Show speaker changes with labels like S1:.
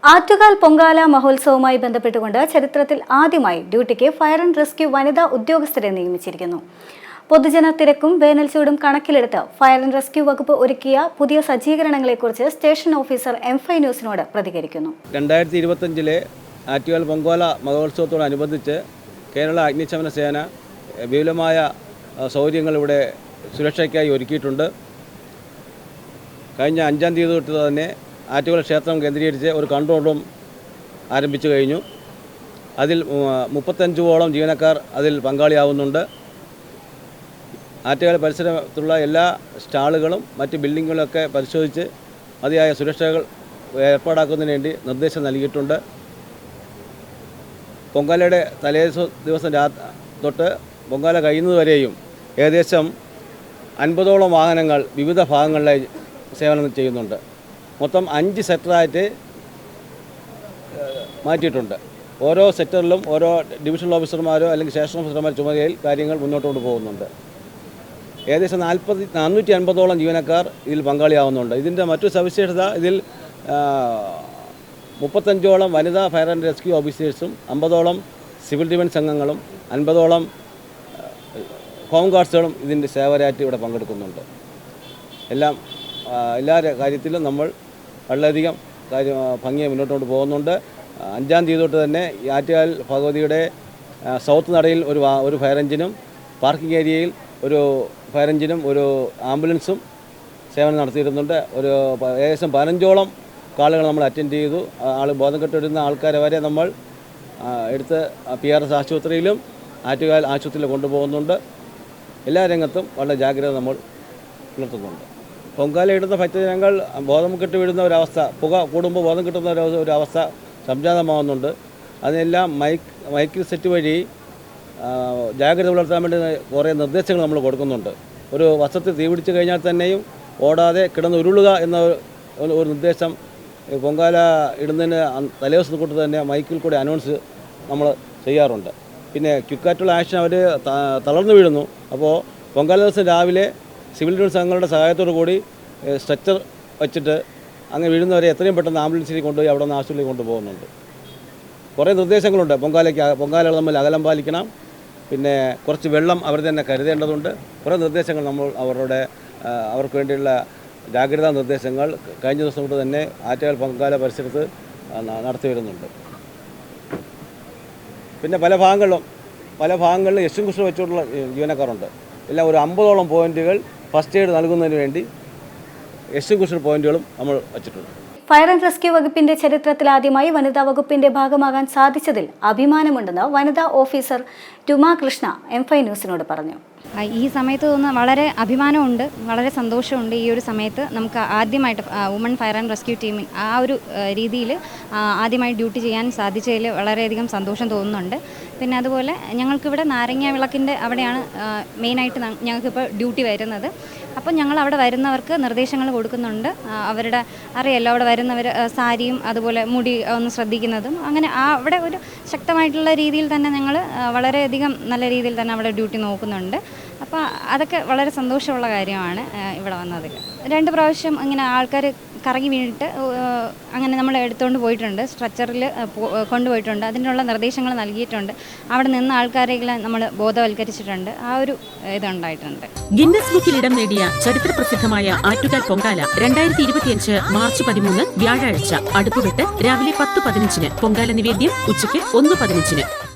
S1: ആറ്റുകാൽ പൊങ്കാല മഹോത്സവവുമായി ബന്ധപ്പെട്ടുകൊണ്ട് ചരിത്രത്തിൽ ആദ്യമായി ഡ്യൂട്ടിക്ക് ഫയർ ആൻഡ് റെസ്ക്യൂ വനിതാ ഉദ്യോഗസ്ഥരെ നിയമിച്ചിരിക്കുന്നു. പൊതുജന തിരക്കും വേനൽച്ചൂടും കണക്കിലെടുത്ത് ഫയർ ആൻഡ് റെസ്ക്യൂ വകുപ്പ് ഒരുക്കിയ പുതിയ സജ്ജീകരണങ്ങളെക്കുറിച്ച് സ്റ്റേഷൻ ഓഫീസർ M5 ന്യൂസിനോട് പ്രതികരിക്കുന്നു.
S2: 2025 ആറ്റുകാൽ പൊങ്കാല മഹോത്സവത്തോടനുബന്ധിച്ച് കേരള അഗ്നിശമന സേന വിപുലമായ സൗകര്യങ്ങൾ ഇവിടെ സുരക്ഷയ്ക്കായി ഒരുക്കിയിട്ടുണ്ട്. കഴിഞ്ഞ 5-ാം തീയതി തൊട്ട് തന്നെ ആറ്റുകാൽ ക്ഷേത്രം കേന്ദ്രീകരിച്ച് ഒരു കൺട്രോൾ റൂം ആരംഭിച്ചു കഴിഞ്ഞു. അതിൽ 35ഓളം ജീവനക്കാർ അതിൽ പങ്കാളിയാവുന്നുണ്ട്. ആറ്റുകാൽ പരിസരത്തുള്ള എല്ലാ സ്റ്റാളുകളും മറ്റ് ബിൽഡിങ്ങുകളൊക്കെ പരിശോധിച്ച് മതിയായ സുരക്ഷകൾ ഏർപ്പാടാക്കുന്നതിന് വേണ്ടി നിർദ്ദേശം നൽകിയിട്ടുണ്ട്. പൊങ്കാലയുടെ തലേ ദിവസം തൊട്ട് പൊങ്കാല കഴിയുന്നതുവരെയും ഏകദേശം 50ഓളം വാഹനങ്ങൾ വിവിധ ഭാഗങ്ങളിലായി സേവനം ചെയ്യുന്നുണ്ട്. മൊത്തം 5 സെക്ടറായിട്ട് മാറ്റിയിട്ടുണ്ട്. ഓരോ സെക്ടറിലും ഓരോ ഡിവിഷണൽ ഓഫീസർമാരോ അല്ലെങ്കിൽ സ്റ്റേഷൻ ഓഫീസർമാരോ ചുമതലയിൽ കാര്യങ്ങൾ മുന്നോട്ട് കൊണ്ടുപോകുന്നുണ്ട്. ഏകദേശം 450ഓളം ജീവനക്കാർ ഇതിൽ പങ്കാളിയാവുന്നുണ്ട്. ഇതിൻ്റെ മറ്റൊരു സവിശേഷത, ഇതിൽ 35ഓളം വനിതാ ഫയർ ആൻഡ് റെസ്ക്യൂ ഓഫീസേഴ്സും 50ഓളം സിവിൽ ഡിഫൻസ് അംഗങ്ങളും 50ഓളം ഹോം ഗാർഡ്സുകളും ഇതിൻ്റെ സേവകരായിട്ട് ഇവിടെ പങ്കെടുക്കുന്നുണ്ട്. എല്ലാ കാര്യത്തിലും നമ്മൾ വളരെയധികം ഭംഗിയായി മുന്നോട്ട് പോകുന്നുണ്ട്. 5-ാം തീയതി തൊട്ട് തന്നെ ആറ്റുകാൽ ഭഗവതിയുടെ സൗത്ത് നടയിൽ ഒരു ഫയർ എഞ്ചിനും പാർക്കിംഗ് ഏരിയയിൽ ഒരു ഫയർ എഞ്ചിനും ഒരു ആംബുലൻസും സേവനം നടത്തിയിരുന്നുണ്ട്. ഏകദേശം 15ഓളം കാളുകൾ നമ്മൾ അറ്റൻഡ് ചെയ്തു. ബോധം കെട്ടിടുന്ന ആൾക്കാരെ വരെ നമ്മൾ എടുത്ത് PRS ആശുപത്രിയിലും ആറ്റുകാൽ ആശുപത്രിയിലും കൊണ്ടുപോകുന്നുണ്ട്. എല്ലാ രംഗത്തും വളരെ ജാഗ്രത നമ്മൾ പുലർത്തുന്നുണ്ട്. പൊങ്കാലയിടുന്ന ഭക്തജനങ്ങൾ ബോധം കെട്ട് വീഴുന്ന ഒരവസ്ഥ, പുക കൂടുമ്പോൾ ബോധം കിട്ടുന്ന ഒരവസ്ഥ സംജാതമാകുന്നുണ്ട്. അതിനെല്ലാം മൈക്ക് സെറ്റ് വഴി ജാഗ്രത പുലർത്താൻ വേണ്ടി കുറേ നിർദ്ദേശങ്ങൾ നമ്മൾ കൊടുക്കുന്നുണ്ട്. ഒരു വസ്ത്രത്തിൽ തീ പിടിച്ച് കഴിഞ്ഞാൽ തന്നെയും ഓടാതെ കിടന്ന് ഉരുളുക എന്ന ഒരു നിർദ്ദേശം പൊങ്കാല ഇടുന്നതിന് തലേദിവസം കൊണ്ട് തന്നെ മൈക്കിൽ കൂടി അനൗൺസ് നമ്മൾ ചെയ്യാറുണ്ട്. പിന്നെ ക്വിക്കായിട്ടുള്ള ആക്ഷൻ അവർ തളർന്നു വീഴുന്നു. അപ്പോൾ പൊങ്കാല ദിവസം രാവിലെ സിവിൽ ഡിഫൻസ് അംഗങ്ങളുടെ സഹായത്തോടു കൂടി സ്ട്രെച്ചർ വെച്ചിട്ട് അങ്ങനെ വീഴുന്നവരെ എത്രയും പെട്ടെന്ന് ആംബുലൻസിൽ കൊണ്ടുപോയി അവിടെ നിന്ന് ആശുപത്രിയിൽ കൊണ്ടുപോകുന്നുണ്ട്. കുറേ നിർദ്ദേശങ്ങളുണ്ട്. പൊങ്കാലകൾ തമ്മിൽ അകലം പാലിക്കണം. പിന്നെ കുറച്ച് വെള്ളം അവർ തന്നെ കരുതേണ്ടതുണ്ട്. കുറേ നിർദ്ദേശങ്ങൾ നമ്മൾ അവർക്ക് വേണ്ടിയുള്ള ജാഗ്രതാ നിർദ്ദേശങ്ങൾ കഴിഞ്ഞ ദിവസം കൊണ്ട് തന്നെ ആറ്റുകാൽ പൊങ്കാല പരിസരത്ത് നടത്തി വരുന്നുണ്ട്. പിന്നെ പല ഭാഗങ്ങളിലും എക്സ്റ്റിംഗ്വിഷർ വെച്ചുകൊണ്ടുള്ള ജീവനക്കാരുണ്ട്. എല്ലാം ഒരു 50ഓളം പോയിന്റുകൾ ഫസ്റ്റ് എയ്ഡ് നൽകുന്നതിന് വേണ്ടി എക്സ്റ്റിംഗ്വിഷർ പോയിന്റുകളും നമ്മൾ വച്ചിട്ടുണ്ട്.
S1: ഫയർ ആൻഡ് റെസ്ക്യൂ വകുപ്പിന്റെ ചരിത്രത്തിൽ ആദ്യമായി വനിതാ വകുപ്പിന്റെ ഭാഗമാകാൻ സാധിച്ചതിൽ അഭിമാനമുണ്ടെന്ന് വനിതാ ഓഫീസർ രുമാ കൃഷ്ണ M5 ന്യൂസിനോട് പറഞ്ഞു.
S3: ഈ സമയത്ത് തോന്നുന്ന വളരെ അഭിമാനമുണ്ട്, വളരെ സന്തോഷമുണ്ട്. ഈ ഒരു സമയത്ത് നമുക്ക് ആദ്യമായിട്ട് വുമൺ ഫയർ ആൻഡ് റെസ്ക്യൂ ടീമിൽ ആ ഒരു രീതിയിൽ ആദ്യമായി ഡ്യൂട്ടി ചെയ്യാൻ സാധിച്ചതിൽ വളരെയധികം സന്തോഷം തോന്നുന്നുണ്ട്. പിന്നെ അതുപോലെ ഞങ്ങൾക്കിവിടെ നാരങ്ങ വിളക്കിൻ്റെ അവിടെയാണ് മെയിനായിട്ട് ഞങ്ങൾക്കിപ്പോൾ ഡ്യൂട്ടി വരുന്നത്. അപ്പോൾ ഞങ്ങൾ അവിടെ വരുന്നവർക്ക് നിർദ്ദേശങ്ങൾ കൊടുക്കുന്നുണ്ട്. അവരുടെ അറിയാലോ, അവിടെ വരുന്നവർ സാരിയും അതുപോലെ മുടി ഒന്ന് ശ്രദ്ധിക്കുന്നതും അങ്ങനെ അവിടെ ഒരു ശക്തമായിട്ടുള്ള രീതിയിൽ തന്നെ ഞങ്ങൾ വളരെയധികം നല്ല രീതിയിൽ തന്നെ അവിടെ ഡ്യൂട്ടി നോക്കുന്നുണ്ട്. അപ്പോൾ അതൊക്കെ വളരെ സന്തോഷമുള്ള കാര്യമാണ് ഇവിടെ വന്നതിൽ. 2 പ്രാവശ്യം ഇങ്ങനെ ആൾക്കാർ കറങ്ങി വീണിട്ട് അങ്ങനെ നമ്മൾ എടുത്തുകൊണ്ട് പോയിട്ടുണ്ട്. സ്ട്രെച്ചറിൽ കൊണ്ടുപോയിട്ടുണ്ട്. അതിനുള്ള നിർദ്ദേശങ്ങൾ നൽകിയിട്ടുണ്ട്. അവിടെ നിന്ന് ആൾക്കാരെല്ലാം നമ്മൾ ബോധവൽക്കരിച്ചിട്ടുണ്ട്. ആ ഒരു ഇതുണ്ടായിട്ടുണ്ട്.
S4: ഗിന്നസ് ബുക്കിൽ ഇടം നേടിയ ചരിത്ര പ്രസിദ്ധമായ ആറ്റുകാൽ പൊങ്കാല 2025 മാർച്ച് 13 വ്യാഴാഴ്ച അടുപ്പുവിട്ട് രാവിലെ 10:15 പൊങ്കാല നിവേദ്യം ഉച്ചയ്ക്ക് 1:15.